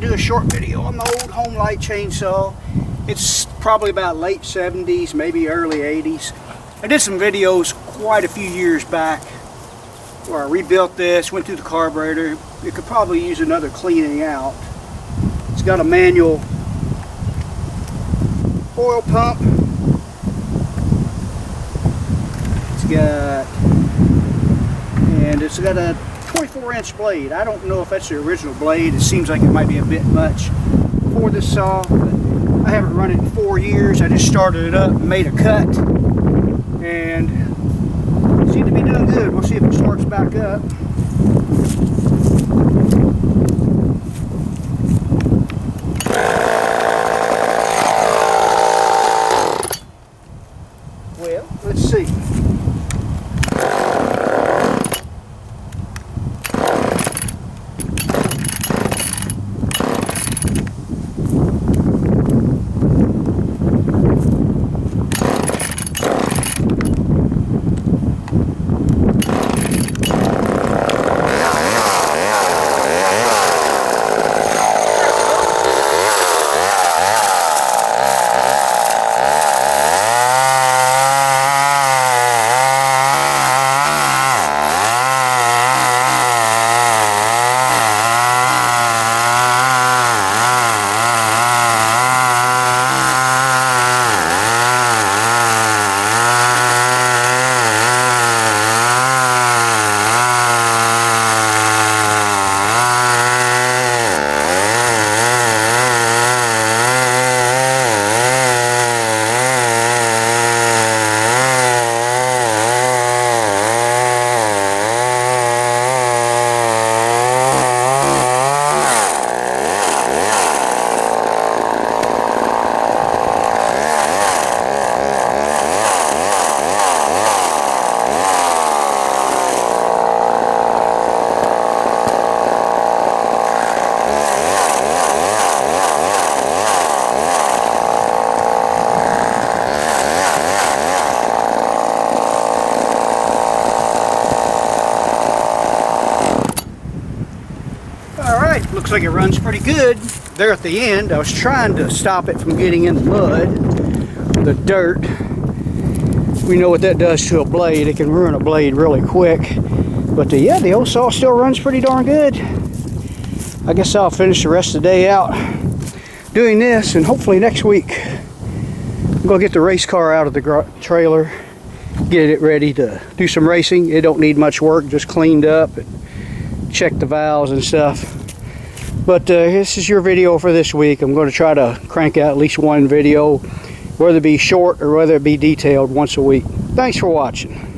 do a short video on the old home light chainsaw. It's probably about late 70s, maybe early 80s. I did some videos quite a few years back where I rebuilt this, went through the carburetor. It could probably use another cleaning out. It's got a manual oil pump. It's got a 24-inch blade. I don't know if that's the original blade. It seems like it might be a bit much for this saw, but I haven't run it in 4 years. I just started it up and made a cut, and it seemed to be doing good. We'll see if it starts back up. Well, let's see. Looks like it runs pretty good. There at the end, I was trying to stop it from getting in the mud, the dirt. We know what that does to a blade. It can ruin a blade really quick. But yeah, the old saw still runs pretty darn good. I guess I'll finish the rest of the day out doing this, and hopefully next week I'm gonna get the race car out of the trailer, get it ready to do some racing. It don't need much work, just cleaned up and check the valves and stuff. But this is your video for this week. I'm going to try to crank out at least one video, whether it be short or whether it be detailed, once a week. Thanks for watching.